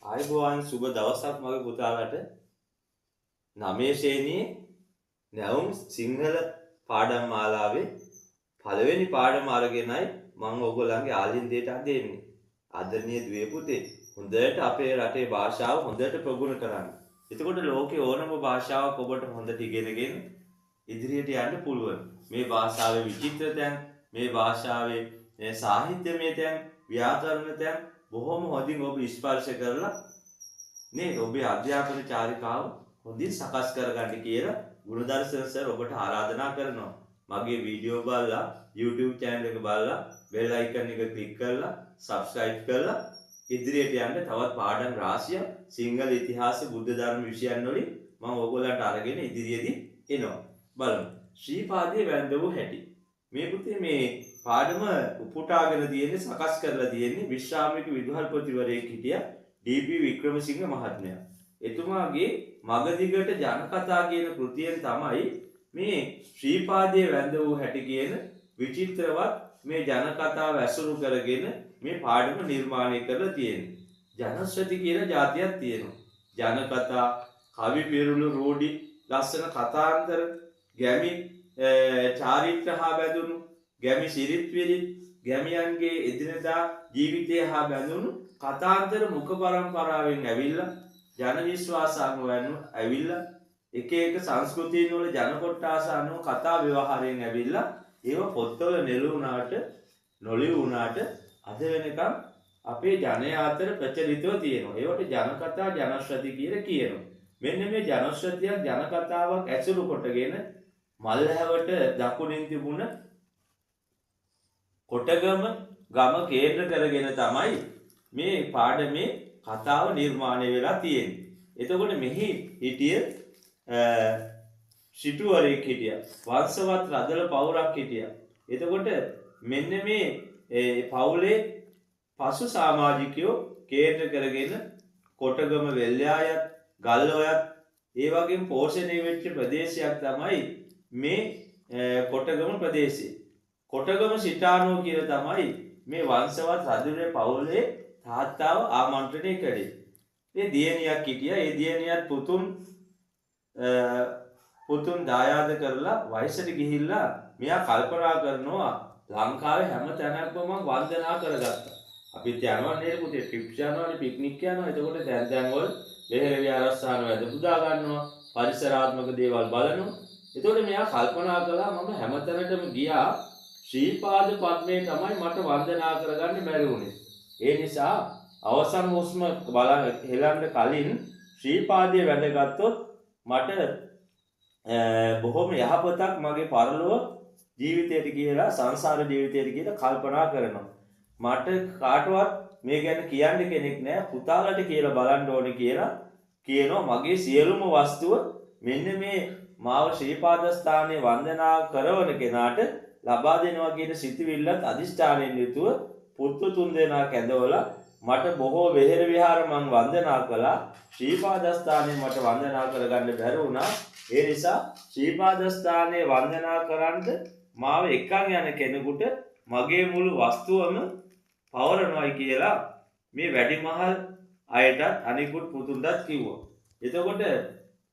ආයුබෝවන් සුබ දවසක් මගේ පුතාලට 9 ශ්‍රේණියේ නැවුම් සිංහල පාඩම් මාලාවේ පළවෙනි පාඩම අරගෙනයි මම ඔයගොල්ලන්ගේ ආලින්දයට අදෙන්නේ. ආදරණීය දුවේ පුතේ, හොඳට අපේ රටේ භාෂාව හොඳට ප්‍රගුණ කරන්න. එතකොට ලෝකේ ඕනම භාෂාවක් ඔබට හොඳට ඉගෙනගෙන ඉදිරියට යන්න පුළුවන්. මේ භාෂාවේ විචිත්‍ර තැන්, මේ භාෂාවේ සාහිත්‍යමය තැන්, ව්‍යාකරණ තැන් බොහොම හොඳින් ඔබ ස්පර්ශ කරලා නේද ඔබේ අධ්‍යාපන චාරිකාව හොඳින් සකස් කරගන්න කියලා ගුණදර්ශන සර් ඔබට ආරාධනා කරනවා. මගේ වීඩියෝ බලලා YouTube channel එක බලලා bell icon එක click කරලා subscribe කරලා ඉදිරියට යන්න තවත් පාඩම් රාශියක් සිංහල ඉතිහාස බුද්ධ ධර්ම විෂයන් වලින් මම ඔයගොල්ලන්ට අරගෙන ඉදිරියේදී එනවා. බලමු. ශ්‍රීපාදයේ වැඳවු හැටි. මේ පුතේ මේ පාඩම උපුටාගෙන තියෙන්නේ සකස් කරලා තියෙන්නේ විශ්‍රාමික විදුහල්පතිවරයෙක් හිටියා ඩී.පී. වික්‍රමසිංහ මහත්මයා. එතුමාගේ මගදිගට ජනකතා කියන කෘතියෙන් තමයි මේ ශ්‍රීපාදයේ වැඳ වූ හැටි කියන විචිත්‍රවත් මේ ජනකතාව ඇසුරු කරගෙන මේ පාඩම නිර්මාණය කරලා තියෙන්නේ. ජනශ්‍රති කියන જાතියක් තියෙනවා. ජනකතා, කවි පිරුළු රූඩි, ලස්සන කතාන්තර, ගැමි චාරිත්‍ර හා බැඳුණු, ගැමි සිරිත් විරිත්, ගැමියන්ගේ එදිනදා ජීවිතය හා බැඳුණු කතාන්තර මුඛ පරම්පරාවෙන් ඇවිල්ලා ජන විශ්වාස අනුව ඇවිල්ලා එක එක සංස්කෘතීන් වල ජන කොට්ටාස අනුව කතා ව්‍යවහාරයෙන් ඇවිල්ලා ඒව පොත්වල නෙළුණාට නොලියුණාට අද වෙනකම් අපේ ජනයා අතර ප්‍රචලිතව තියෙනවා. ඒවට ජනකතා ජනශ්‍රති කියලා කියනවා. මෙන්න මේ ජනශ්‍රතියක් ජනකතාවක් ඇසුරු කොටගෙන මල්හැවට දකුණින් තිබුණ කොටගම ගම කේන්ද්‍ර කරගෙන තමයි මේ පාඩමේ කතාව නිර්මාණය වෙලා තියෙන්නේ. එතකොට මෙහි හිටිය සිටුවරයෙක් හිටියා. වංශවත් රදල පවුරක් හිටියා. එතකොට මෙන්න මේ පවුලේ පසු සමාජිකයෝ කේන්ද්‍ර කරගෙන කොටගම වෙල්යායත් ගල්ඔයත් ඒ වගේම පෝෂණය වෙච්ච ප්‍රදේශයක් තමයි මේ කොටගම ප්‍රදේශය. කොටගම සිටානෝ කියලා තමයි මේ වංශවත් රජුගේ පවුලේ තාත්තාව ආමන්ත්‍රණය කළේ. ඒ දියණියක් හිටියා. ඒ දියණියත් පුතුන් දායාද කරලා වයසට ගිහිල්ලා මෙයා කල්පනා කරනවා ලංකාවේ හැම තැනක්ම මම වන්දනා කරගත්තා. අපිත් යනවා නේද පුතේ ට්‍රිප්ස් යනවා පික්නික් යනවා. එතකොට දැන් වල බෙහෙර විහාරස්ථාන වැඩ පුදා ගන්නවා. පරිසරාත්මක දේවල් බලනවා. එතකොට මෙයා කල්පනා කළා මම හැම තැනටම ගියා ශ්‍රීපාද පද්මේ තමයි මට වන්දනා කරගන්න බැරි වුණේ. ඒ නිසා අවසන් හුස්ම බලන්න හෙලන්න කලින් ශ්‍රීපාදයේ වැඳගත්තොත් මට බොහොම යහපතක් මගේ පරලොව ජීවිතයට කියලා සංසාර ජීවිතයට කියලා කල්පනා කරනවා. මට කාටවත් මේ ගැන කියන්න කෙනෙක් නැහැ. පුතාලට කියලා බලන්න ඕනේ කියලා කියනවා. මගේ සියලුම වස්තුව මෙන්න මේ මාව ශ්‍රීපාද ස්ථානයේ වන්දනා කරවන කෙනාට ලබා දෙනවා කියන සිතුවිල්ලත් අදිෂ්ඨානයෙන් යුතුව පුත්තු 3 දෙනා කැඳවලා මට බොහෝ වෙහෙර විහාර මං වන්දනා කළා. ශ්‍රීපාද ස්ථානයේ මට වන්දනා කරගන්න බැරි වුණා. ඒ නිසා ශ්‍රීපාද ස්ථානයේ වන්දනා කරන්ද මාව එක්කන් යන කෙනෙකුට මගේ මුළු වස්තුවම පවරනවායි කියලා මේ වැඩිමහල් අයටත් අනිකුත් පුතුන්ටත් කිව්වා. එතකොට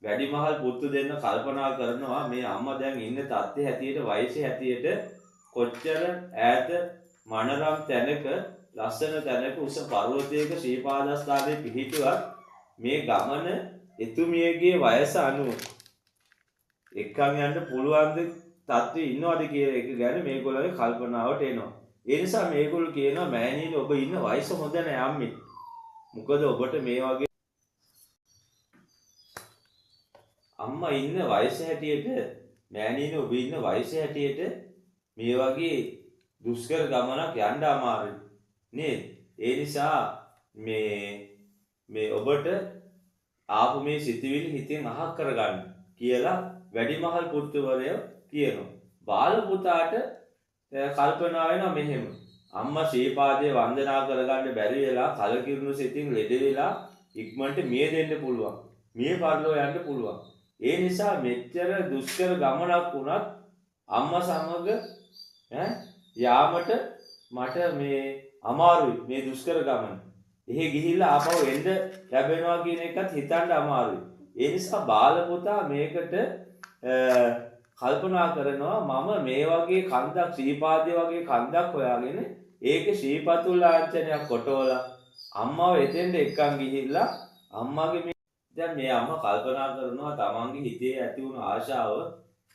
වැඩිමහල් පුතු දෙන්න කල්පනා කරනවා මේ අම්මා දැන් ඉන්න තත්ත්වයේ හැටියට වයසේ හැටියට කොච්චර ඈත මනරම් තැනක ලස්සන තැනක උස පර්වතයක ශ්‍රීපාදස්ථානයේ පිහිටුවත් මේ ගමන එතුමියගේ වයස අනුව එක්කන් යන්න පුළුවන් තත්ත්වයේ ඉන්නවද කියන එක ගැන මේගොල්ලෝගේ කල්පනාවට එනවා. ඒ නිසා මේගොල්ලෝ කියනවා මෑණියනි ඔබ ඉන්න වයස හොඳ නෑ අම්මේ. මොකද ඔබට මේ වගේ අම්මා ඉන්න වයස හැටියට මෑණියනි ඔබ ඉන්න වයස හැටියට මේ වගේ දුෂ්කර ගමනක් යන්න අමාරුයි නේද? ඒ නිසා මේ ඔබට ආපු මේ සිතුවිලි හිතෙන් අහක් කරගන්න කියලා වැඩිමහල් පුත්‍රවරයෝ කියනවා. බාල පුතාට කල්පනා වෙනවා මෙහෙම. අම්මා ශ්‍රීපාදයේ වන්දනා කරගන්න බැරි වෙලා කලකිරුණු සිතින් ලෙඩ වෙලා ඉක්මනට මිය දෙන්න පුළුවන්. මිය පරලෝ යන්න පුළුවන්. ඒ නිසා මෙච්චර දුෂ්කර ගමනක් වුණත් අම්මා සමග යාමට මට මේ අමාරුයි මේ දුෂ්කර ගමන. එහෙ ගිහිල්ලා ආපහු එන්න ලැබෙනවා කියන එකත් හිතන්න අමාරුයි. ඒ නිසා බාල පුතා මේකට කල්පනා කරනවා මම මේ වගේ කන්දක් ශ්‍රීපාදේ වගේ කන්දක් හොයාගෙන ඒකේ ශ්‍රීපතුල් ලාංඡනයක් කොටවලා අම්මව එතෙන්ට එක්කන් ගිහිල්ලා අම්මාගේ දැන් මේ අම්මා කල්පනා කරනවා තමන්ගේ හිතේ ඇති වුණු ආශාව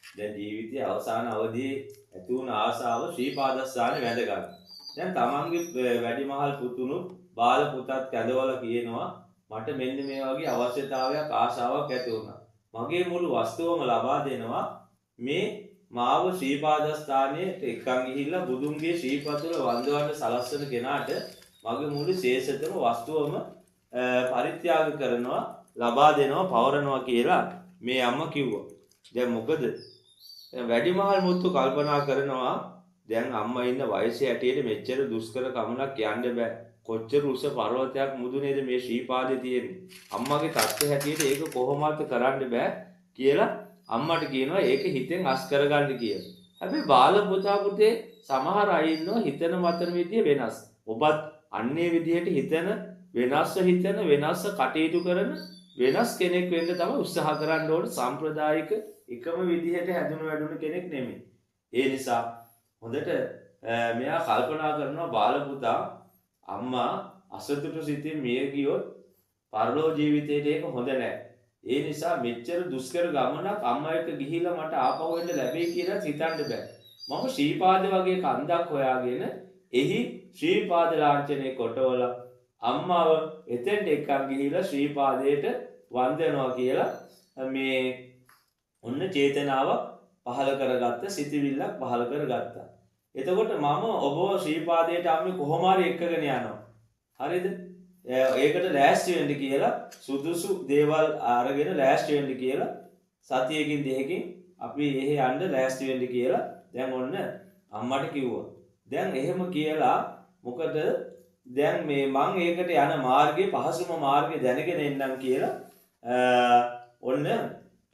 දැන් ජීවිතයේ අවසාන අවධියේ ඇති වුණු ආශාව ශ්‍රීපාදස්ථානේ වැඳ ගන්න. දැන් තමන්ගේ වැඩිමහල් පුතුණු බාල පුතත් කැඳවලා කියනවා මට මෙන්න මේ වගේ අවශ්‍යතාවයක් ආශාවක් ඇති වුණා. මගේ මුළු වස්තුවම ලබා දෙනවා මේ මාව ශ්‍රීපාදස්ථානයේ එක්කන් ගිහිල්ලා බුදුන්ගේ ශ්‍රීපතුල වන්දවන්න සලස්වන කෙනාට මගේ මුළු ශේෂතම වස්තුවම පරිත්‍යාග කරනවා ලබා දෙනවා පවරනවා කියලා මේ අම්මා කිව්වා. දැන් මොකද වැඩිමහල් මුතු කල්පනා කරනවා දැන් අම්මා ඉන්න වයසේ හැටියට මෙච්චර දුෂ්කර ගමනක් යන්න බෑ. කොච්චර උස පර්වතයක් මුදුනේද මේ ශ්‍රීපාදේ තියෙන්නේ. අම්මගේ තත්ත්වය හැටියට ඒක කොහොමවත් කරන්න බෑ කියලා අම්මට කියනවා ඒක හිතෙන් අස් කරගන්න කියලා. හැබැයි බාල පුතා පුතේ සමහර අය ඉන්නවා හිතන මතන විදිය වෙනස්. ඔබත් අන්නේ විදිහට හිතන වෙනස්ව කටයුතු කරන වෙනස් කෙනෙක් වෙන්න තමයි උත්සාහ කරන්න ඕන. සාම්ප්‍රදායික එකම විදිහට හැදුණු වැඩුණු කෙනෙක් නෙමෙයි. ඒ නිසා හොඳට මෙයා කල්පනා කරනවා බාල පුතා අම්මා අසතුටු සිතින් මිය ගියොත් පරලෝ ජීවිතේට ඒක හොඳ නැහැ. ඒ නිසා මෙච්චර දුෂ්කර ගමනක් අම්මා එක්ක ගිහිල්ලා මට ආපහු එන්න ලැබෙයි කියලා හිතන්න බෑ. මම ශ්‍රීපාද වගේ කන්දක් හොයාගෙන එහි ශ්‍රීපාද ලාංඡනය කොටවලා අම්මාව එතෙන්ට එක්කන් ගිහිල්ලා ශ්‍රීපාදයට වන්දනවා කියලා මේ ඔන්න චේතනාවක් පහළ කරගත්ත සිතිවිල්ලක් පහළ කරගත්තා. එතකොට මම ඔබව ශ්‍රීපාදයට අම්මේ කොහොම හරි එක්කගෙන යනවා. හරිද? ඒකට ලෑස්ති වෙන්න කියලා සුදුසු දේවල් අරගෙන ලෑස්ති වෙන්න කියලා සතියකින් දෙකකින් අපි එහෙ යන්න ලෑස්ති වෙන්න කියලා දැන් ඔන්න අම්මට කිව්වා. දැන් එහෙම කියලා මොකද දැන් මේ මං ඒකට යන මාර්ගයේ පහසුම මාර්ගය දැනගෙන එන්නම් කියලා ඔන්න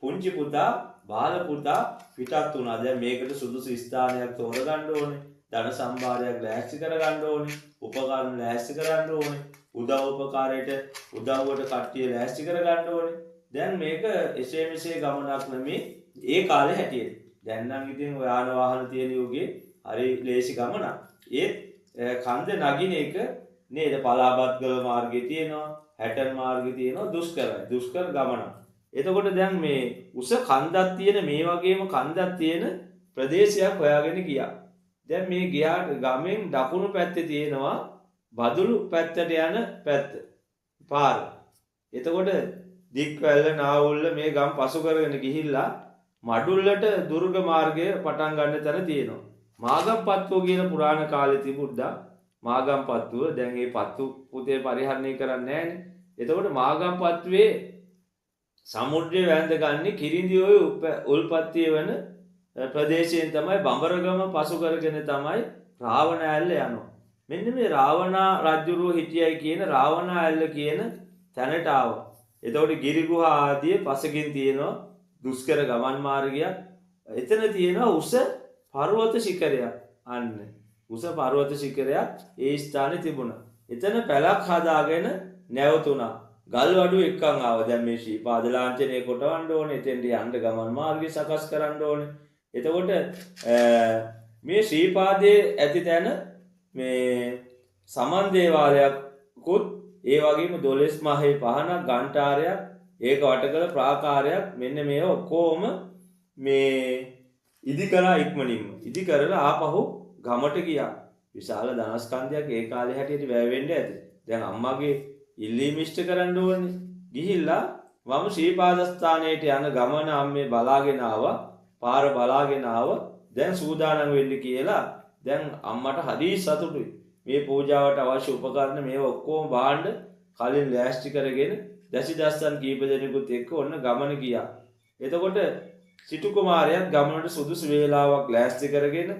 පුංචි පුතා බාල පුතා පිටත් වුණා. දැන් මේකට සුදුසු ස්ථානයක් තෝරගන්න ඕනේ. ධන සම්භාරයක් ලෑස්ති කරගන්න ඕනේ. උපකරණ ලෑස්ති කරගන්න ඕනේ. උදව්වට කට්ටිය ලෑස්ති කරගන්න ඕනේ. දැන් මේක එසේ මෙසේ ගමනක් නෙමේ ඒ කාලේ හැටියට. දැන් නම් ඉතින් යාන වාහන තියෙන යුගයේ හරි ලේසි ගමනක්. ඒත් කන්ද නගින එක නේද පලාබත්ගල මාර්ගය තියෙනවා, හැටන් මාර්ගය තියෙනවා, දුෂ්කර ගමනක්. එතකොට දැන් මේ උස කන්දක් තියෙන මේ වගේම කන්දක් තියෙන ප්‍රදේශයක් හොයාගෙන ගියා. දැන් මේ ගියාට ගමෙන් දකුණු පැත්තේ තියෙනවා බදුළු පැත්තට යන පැත්ත පාර. එතකොට දික්වැල්ල නාවුල්ල මේ ගම් පසු කරගෙන ගිහිල්ලා මඩුල්ලට දුර්ග මාර්ගය පටන් ගන්න තැන තියෙනවා. මාගම්පත්තුව කියන පුරාණ කාලේ තිබුණා. මාගම්පත්තුව දැන් මේ පත්තු පුතේ පරිහරණය කරන්නේ නැහැනේ. එතකොට මාගම්පත්තුවේ සමුද්‍රය වැඳ ගන්නේ කිරිඳිඔය උල්පත්තිය වෙන ප්‍රදේශයෙන් තමයි බඹරගම පසු කරගෙන තමයි රාවණ ඇල්ල යනවා. මෙන්න මේ රාවණා රජුරුව හිටියයි කියන රාවණා ඇල්ල කියන තැනට ආවා. එතකොට ගිරිගුහා ආදී පසකින් තියෙනවා දුෂ්කර ගමන් මාර්ගයක්. එතන තියෙනවා උස පර්වත ශිඛරයක්. අන්න උස පර්වත ශිඛරයක් ඒ ස්ථානේ තිබුණා. එතන පැලක් හදාගෙන නැවතුණා. ගල් වඩු එක්කන් ආවා. දැන් මේ ශ්‍රීපාද ලාංඡනය කොටවන්න ඕනේ. එතෙන්ට යන්න ගමන් මාර්ගය සකස් කරන්න ඕනේ. එතකොට මේ ශ්‍රීපාදයේ ඇති තැන මේ සමන් දේවාලයක්කුත් ඒ වගේම 12 මහේ පහනක් ගන්ටාරයක් ඒක වටකල ප්‍රාකාරයක් මෙන්න මේ ඔක්කොම මේ ඉදි කරා ඉක්මනින්ම ඉදි කරලා ආපහු ගමට ගියා. විශාල ධනස්කන්ධයක් ඒ කාලේ හැටියට වැය වෙන්න ඇති. දැන් අම්මගේ ඉල්ලීම ඉෂ්ට කරන්න ඕනේ. ගිහිල්ලා මම ශ්‍රීපාදස්ථානයට යන ගමන අම්මේ බලාගෙන ආවා. පාර බලාගෙන ආවා. දැන් සූදානම් වෙන්න කියලා දැන් අම්මට හරි සතුටුයි. මේ පූජාවට අවශ්‍ය උපකරණ මේවා ඔක්කොම බාන්න කලින් ලෑස්ති කරගෙන දසිදස්සන් කීප දෙනෙකුත් එක්ක ඔන්න ගමන ගියා. එතකොට සිටු කුමාරයාත් ගමනට සුදුසු වේලාවක් ලෑස්ති කරගෙන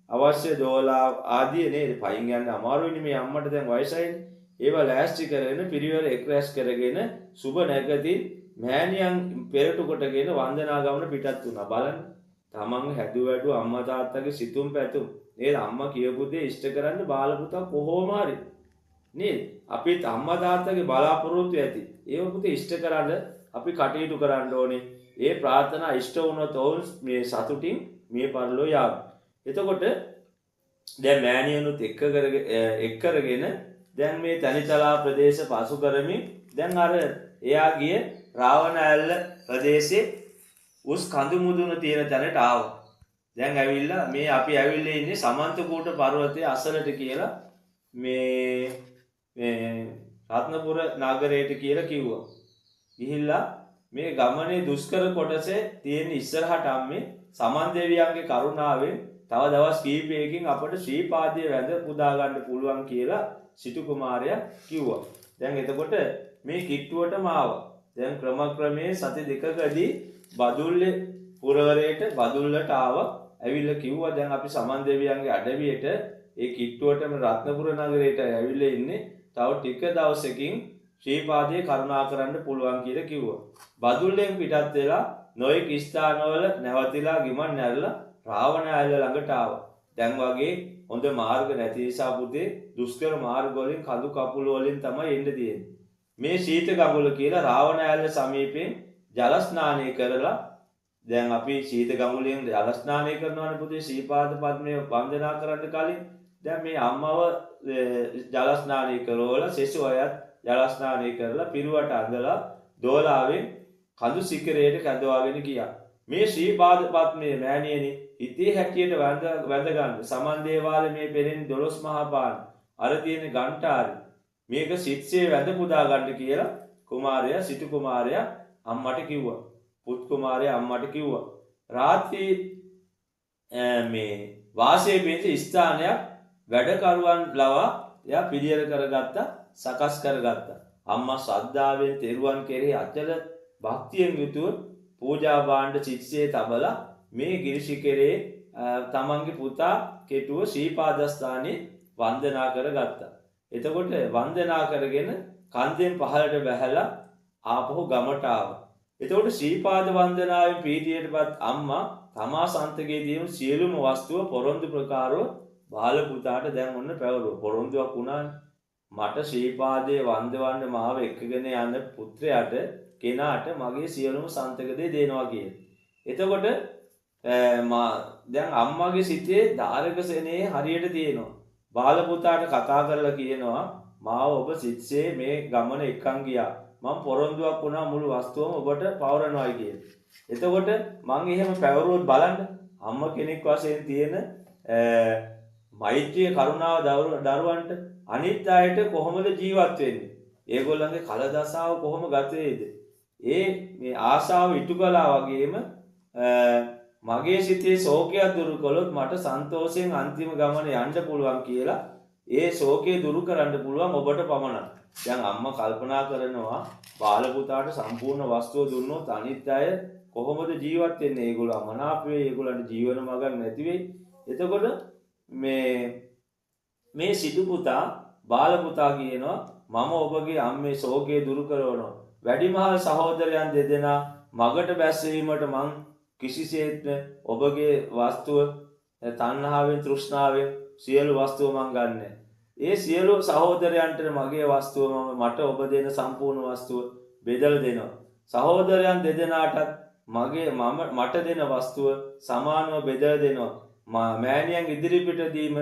අවශ්‍ය දෝලා ආදී නේද පයින් යන්න අමාරුයිනේ මේ අම්මට දැන් වයසයිනේ. ඒවා ලෑස්ති කරගෙන පිරිවර එක්රැස් කරගෙන සුබ නැගතින් මෑණියන් පෙරටු කොටගෙන වන්දනා ගමන පිටත් වුණා. බලන්න තමන් හැදු වැඩු අම්මා තාත්තගේ සිතුම් පැතුම් නේද අම්මා කියපු දේ ඉෂ්ට කරන්න බාල පුතා කොහොම හරි නේද? අපිත් අම්මා තාත්තගේ බලාපොරොත්තු ඇති. ඒව පුතේ ඉෂ්ට කරන්න අපි කටයුතු කරන්න ඕනේ. ඒ ප්‍රාර්ථනා ඉෂ්ට වුණොත් ඔවුන් මේ සතුටින් මේ පරලෝ යාවි. එතකොට දැන් මෑණියනුත් එක් කරගෙන දැන් මේ තනිතලා ප්‍රදේශ පසු කරමින් දැන් අර එයා ගිය රාවණ ඇල්ල ප්‍රදේශයේ උස් කඳු මුදුන තියෙන තැනට ආවා. දැන් ඇවිල්ලා මේ අපි ඇවිල්ලා ඉන්නේ සමන්තකූට පර්වතයේ අසලට කියලා මේ රත්නපුර නගරයට කියලා කිව්වා. ගිහිල්ලා මේ ගමනේ දුෂ්කර කොටසේ තියෙන ඉස්සරහට අම්මේ සමන් දෙවියන්ගේ කරුණාවෙන් තව දවස් කීපයකින් අපට ශ්‍රීපාදයේ වැඳ පුදා ගන්න පුළුවන් කියලා සිටු කුමාරයා කිව්වා. දැන් එතකොට මේ කිට්ටුවටම ආවා. දැන් ක්‍රමක්‍රමයෙන් සති දෙකකදී බදුල්ලේ පුරවරයට බදුල්ලට ආවා. ඇවිල්ලා කිව්වා දැන් අපි සමන් දෙවියන්ගේ අඩවියට ඒ කිට්ටුවටම රත්නපුර නගරයට ඇවිල්ලා ඉන්නේ. තව ටික දවසකින් ශ්‍රීපාදයේ කරුණා කරන්න පුළුවන් කියලා කිව්වා. බදුල්ලෙන් පිටත් වෙලා නොයෙක් ස්ථානවල නැවතිලා ගිමන් නැරලා රාවණ ඇල්ල ළඟට ආවා. දැන් වගේ හොඳ මාර්ග නැති නිසා පුතේ දුෂ්කර මාර්ග වලින් කඳු කපුල වලින් තමයි එන්න තියෙන්නේ. මේ සීත ගඟුල කියලා රාවණ ඇල්ල සමීපයෙන් ජල ස්නානය කරලා දැන් අපි සීත ගඟුලෙන් ජල ස්නානය කරනවානේ පුතේ ශ්‍රීපාද පද්මය වන්දනා කරන්න කලින්. දැන් මේ අම්මව ජල ස්නානය කරවලා සෙසු අයත් ජල ස්නානය කරලා පිරුවට අඳලා දෝලාවෙන් කඳු සිකරයට කැඳවාගෙන ගියා. මේ ශ්‍රීපාද පද්මයේ මෑණියනි ඉතී හැටියට වැඳ ගන්න සමන් දේවාලේ මේ පෙරෙන් 12 මහා පාන අර තියෙන ගන්ටාරි මේක සිත්සේ වැඳ පුදා ගන්න කියලා කුමාරයා සිටු කුමාරයා අම්මට කිව්වා. පුත් කුමාරයා අම්මට කිව්වා. රාත්‍රී මේ වාසයේ පිහිටි ස්ථානයක් වැඩකරුවන් ලවා එයා පිළියෙල කරගත්තා, සකස් කරගත්තා. අම්මා ශ්‍රද්ධාවෙන් තෙරුවන් කෙරෙහි අචල භක්තියෙන් යුතුව පූජා භාණ්ඩ සිත්සේ තබලා මේ ගිරිශිකරේ තමන්ගේ පුතා කෙටුව ශ්‍රීපාදස්ථානයේ වන්දනා කරගත්තා. එතකොට වන්දනා කරගෙන කන්දෙන් පහළට බැහැලා ආපහු ගමට ආවා. එතකොට ශ්‍රීපාද වන්දනාවෙන් පීතියටපත් අම්මා තමා සන්තකයේ තියෙන සියලුම වස්තුව පොරොන්දු ප්‍රකාරව බාල පුතාට දැන් ඔන්න පැවරුවා. පොරොන්දුවක් වුණානේ. මට ශ්‍රීපාදයේ වන්දවන්න මාව එක්කගෙන යන පුත්‍රයාට කෙනාට මගේ සියලුම සන්තක දේ දෙනවා කියලා. එතකොට දැන් අම්මගේ සිතේ ධාරක සෙනේ හරියට තියෙනවා. බාල පුතාට කතා කරලා කියනවා මාව ඔබ සිත්සේ මේ ගමන එක්කන් ගියා. මම පොරොන්දුවක් වුණා මුළු වස්තුවම ඔබට පවරනවා කියලා. එතකොට මං එහෙම පැවරුවොත් බලන්න අම්ම කෙනෙක් වශයෙන් තියෙන මෛත්‍රිය කරුණාව දරුවන්ට අනිත් අයට කොහොමද ජීවත් වෙන්නේ? ඒගොල්ලන්ගේ කලදසාව කොහොම ගත වේද? මේ ආශාව ඉටු කළා වගේම මගේ සිතේ ශෝකයක් දුරු කළොත් මට සන්තෝෂයෙන් අන්තිම ගමන යන්න පුළුවන් කියලා ඒ ශෝකය දුරු කරන්න පුළුවන් ඔබට පමණයි. දැන් අම්මා කල්පනා කරනවා බාල පුතාට සම්පූර්ණ වස්තුව දුන්නොත් අනිත් අය කොහොමද ජීවත් වෙන්නේ? ඒගොල්ලෝ අමනාප වෙයි, ඒගොල්ලන්ට ජීවන මඟක් නැති වෙයි. එතකොට මේ සිටු පුතා බාල පුතා කියනවා මම ඔබගේ අම්මේ ශෝකය දුරු කරනවා. වැඩිමහල් සහෝදරයන් දෙදෙනා මගට බැස්සවීමට මං කිසිසේත් ඔබගේ වස්තුව තණ්හාවෙන් තෘෂ්ණාවෙන් සියලු වස්තුව මං ගන්නෑ. ඒ සියලු සහෝදරයන්ට මගේ වස්තුව මට ඔබ දෙන සම්පූර්ණ වස්තුව බෙදලා දෙනවා. සහෝදරයන් දෙදෙනාටත් මට දෙන වස්තුව සමානව බෙදලා දෙනවා. මෑණියන් ඉදිරිපිට දීම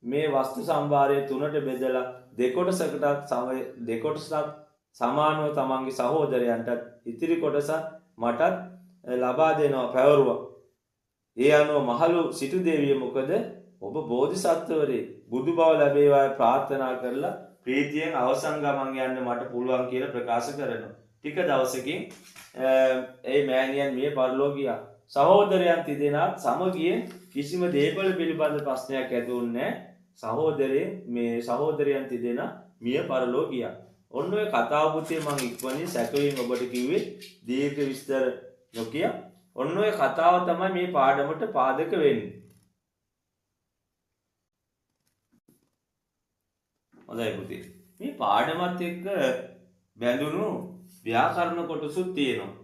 මේ වස්තු සම්භාරය 3ට බෙදලා දෙකොටසක් සමානව තමන්ගේ සහෝදරයන්ටත් ඉතිරි කොටස මටත් ලබා දෙනවා පැවරුවා. ඒ අනුව මහලු සිටු දෙවිය මොකද ඔබ බෝධිසත්වරේ බුදු බව ලැබේවා ප්‍රාර්ථනා කරලා ප්‍රීතියෙන් අවසන් ගමන් යන්න මට පුළුවන් කියලා ප්‍රකාශ කරනවා. ටික දවසකින් ඒ මෑණියන් මිය පරලෝ ගියා. සහෝදරයන් තිදෙනාත් සමගියෙන් කිසිම දේපල පිළිබඳ ප්‍රශ්නයක් ඇති වුණේ නැහැ. සහෝදරයන් තිදෙනා මිය පරලෝ ගියා. ඔන්න ඔය කතාව පුතේ මම ඉක්මනින් සැකයෙන් ඔබට කිව්වේ දීර්ඝ විස්තර නොකිය. ඔන්න ඔය කතාව තමයි මේ පාඩමට පාදක වෙන්නේ. හොඳයි පුතේ. මේ පාඩමත් එක්ක බැඳුණු ව්‍යාකරණ කොටසුත් තියෙනවා.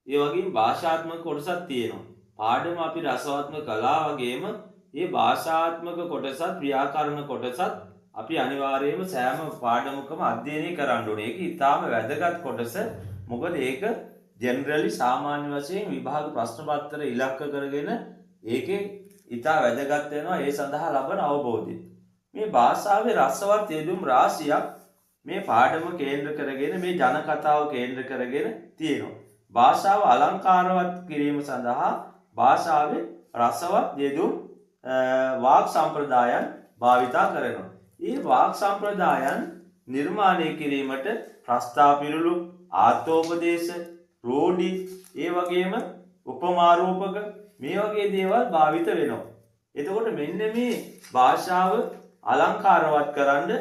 ඒ වගේම භාෂාත්මක කොටසක් තියෙනවා. පාඩම අපි රසවත්ම කළා වගේම මේ භාෂාත්මක කොටසත් ව්‍යාකරණ කොටසත් අපි අනිවාර්යයෙන්ම සෑම පාඩමකම අධ්‍යයනය කරන්න ඕනේ. ඒක ඉතාම වැදගත් කොටස. මොකද ඒක ජෙනරලි සාමාන්‍ය වශයෙන් විභාග ප්‍රශ්න පත්‍ර ඉලක්ක කරගෙන ඒකේ ඉතා වැදගත් වෙනවා ඒ සඳහා ලබන අවබෝධය. මේ භාෂාවේ රසවත් යෙදුම් රාශියක් මේ පාඩම කේන්ද්‍ර කරගෙන මේ ජන කතාව කේන්ද්‍ර කරගෙන තියෙනවා. භාෂාව අලංකාරවත් කිරීම සඳහා භාෂාවේ රසවත් යෙදුම් වාක් සම්ප්‍රදායන් භාවිතා කරනවා. මේ වාක් සම්ප්‍රදායන් නිර්මාණය කිරීමට ප්‍රස්තාව පිළිලු ආත්මෝපදේශ රෝඩි ඒ වගේම උපමාරූපක මේ වගේ දේවල් භාවිත වෙනවා. එතකොට මෙන්න මේ භාෂාව අලංකාරවත් කරන්න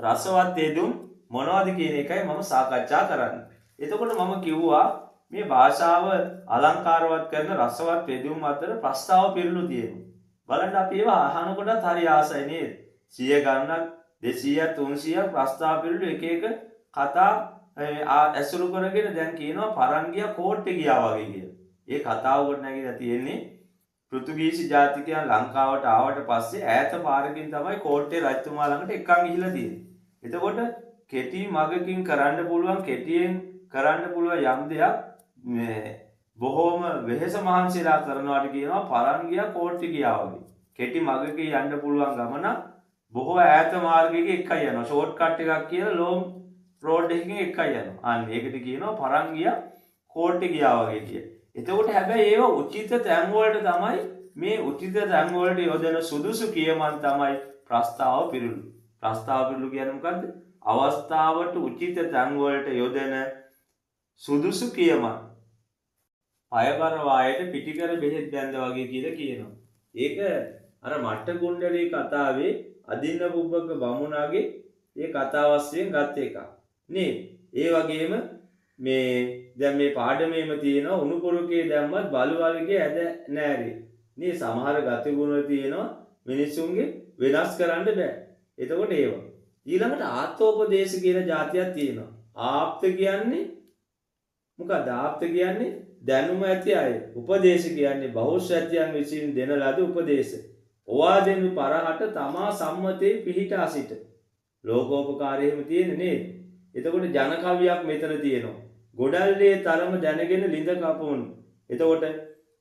රසවත් යෙදුම් මොනවද කියන එකයි මම සාකච්ඡා කරන්නේ. එතකොට මම කිව්වා මේ භාෂාව අලංකාරවත් කරන රසවත් යෙදුම් අතර ප්‍රස්තාව පිළිලු තියෙනවා. බලන්න අපි ඒවා අහනකොටත් හරි ආසයි නේද? 100 ගණනක් 200ක් 300ක් ප්‍රස්තාව පිළිලු එක එක කතා ඇසුරු කරගෙන දැන් කියනවා පරන් ගියා කෝට්ටේ ගියා වගේ කියලා. ඒ කතාව කොට නැගිලා තියෙන්නේ පෘතුගීසි ජාතිකයන් ලංකාවට ආවට පස්සේ ඈත පාරකින් තමයි කෝට්ටේ රජතුමා ළඟට එක්කන් ගිහිලා තියෙන්නේ. එතකොට කෙටි මගකින් කරන්න පුළුවන් කෙටියෙන් කරන්න පුළුවන් යම් දෙයක් බොහෝම වෙහෙස මහන්සිලා කරනවාට කියනවා පරන් ගියා කෝට්ටේ ගියා වගේ. කෙටි මගකින් යන්න පුළුවන් ගමන බොහෝ ඈත මාර්ගයක එකයි යනවා. ෂෝට් කට් එකක් කියලා ලොම් රෝඩ් එකකින් එකයි යනවා. අන්න ඒකට කියනවා පරන් ගියා කෝට්ටේ ගියා වගේ කියලා. එතකොට හැබැයි ඒව උචිත තැන් වලට තමයි මේ උචිත තැන් වලට යොදන සුදුසු කියමන් තමයි ප්‍රස්තාව පිළිලු. ප්‍රස්තාව පිළිලු කියන්නේ මොකද්ද? අවස්ථාවට උචිත තැන් වලට යොදන සුදුසු කියමන්. පයබර වායට පිටිකර බෙහෙත් බැඳ වගේ කියලා කියනවා. ඒක අර මට්ට කුණ්ඩලී කතාවේ අදින්න පුබ්බක බමුණාගේ ඒ කතාවස්යෙන් ගත් එකක්. නේ ඒ වගේම මේ දැන් මේ පාඩමේම තියෙනවා උණුපුරුකේ දැම්මත් බලුවලගේ ඇද නෑරේ. මේ සමහර ගතිගුණ තියෙනවා මිනිස්සුන්ගේ වෙනස් කරන්න බෑ. එතකොට ඒවා. ඊළඟට ආත්මෝපදේශ කියන જાතියක් තියෙනවා. ආප්ත කියන්නේ මොකක්ද? ආප්ත කියන්නේ දැනුම ඇති අය. උපදේශ කියන්නේ බහුශ්‍රැතයන් විසින් දෙන ලද උපදේශ. ඔවා දෙනු පරහට තමා සම්මතේ පිහිටා සිට. ලෝකෝපකාරයෙම තියෙන්නේ නේද? එතකොට ජන කවියක් මෙතන තියෙනවා. ගොඩල්ලේ තරම දැනගෙන ලිඳ කපවුන්. එතකොට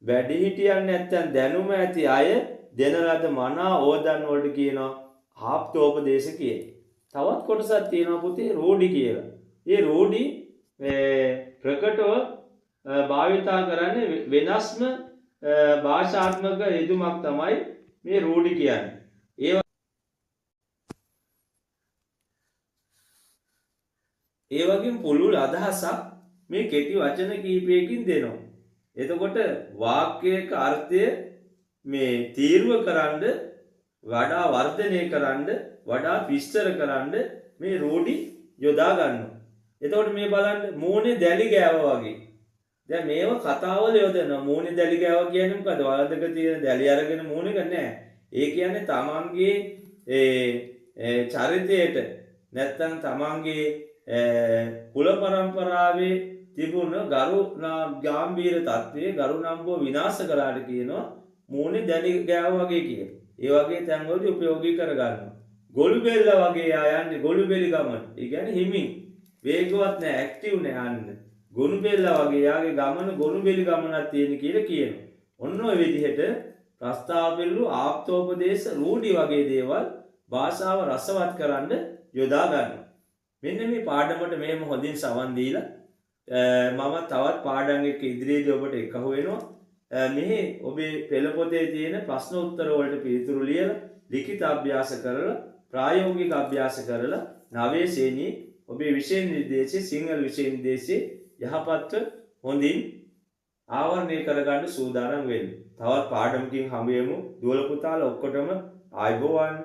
වැඩිහිටියන් නැත්තම් දැනුම ඇති අය දෙන ලද මනා ඕදන් වලට කියනවා ආප්තෝපදේශ කියලා. තවත් කොටසක් තියෙනවා පුතේ රෝඩි කියලා. මේ රෝඩි ප්‍රකටව භාවිතා කරන්නේ වෙනස්ම භාෂාත්මක යෙදුමක් තමයි මේ රෝඩි කියන්නේ. ඒ වගේම පුළුල් අදහසක් මේ කෙටි වචන කීපයකින් දෙනවා. එතකොට වාක්‍යයක අර්ථය මේ තීර්ව කරන්න වඩා වර්ධනය කරන්න වඩා විස්තර කරන්න මේ රූඩි යොදා ගන්නවා. එතකොට මේ බලන්න මූණේ දැලි ගෑවා වගේ. දැන් මේව කතාවල යොදනවා. මූණේ දැලි ගෑවා කියන්නේ මොකද? වලදක තියෙන දැලි අරගෙන මූණේ ගන්නෑ. ඒ කියන්නේ තමන්ගේ චරිතයට නැත්තම් තමන්ගේ කුල පරම්පරාවේ තිබුණ ගාම්භීර තත්ත්වයේ ගරුණම්බුව විනාශ කළාට කියනවා මූණේ දැලි ගෑවා වගේ කියලා. ඒ වගේ තැන්වලදී උපයෝගී කරගන්නවා. ගොළු බෙල්ල වගේ ආයන්නේ ගොළු බෙලි ගමන. ඒ කියන්නේ හිමින් වේගවත් නෑ ඇක්ටිව් නෑ අන්න. ගොනු බෙල්ල වගේ යාගේ ගමන ගොනු බෙලි ගමනක් තියෙන කියලා කියනවා. ඔන්න ඔය විදිහට ප්‍රස්තාව පිළිලු ආප්තෝපදේශ රූඩි වගේ දේවල් භාෂාව රසවත් කරන්න යොදා ගන්නවා. මෙන්න මේ පාඩමට මෙහෙම හොඳින් සවන් දීලා මම තවත් පාඩම් එක්ක ඉදිරියේදී ඔබට එකහුව වෙනවා. මෙහි ඔබේ පෙළ පොතේ තියෙන ප්‍රශ්න උත්තර වලට පිළිතුරු ලියලා ලිඛිත අභ්‍යාස කරලා ප්‍රායෝගික අභ්‍යාස කරලා 9 ශ්‍රේණියේ ඔබේ විෂය නිර්දේශයේ සිංහල විෂය නිර්දේශයේ යහපත්ව හොඳින් ආවරණය කරගන්න සූදානම් වෙන්න. තවත් පාඩමකින් හමු වෙමු. දුවල පුතාලා ඔක්කොටම ආයුබෝවන්.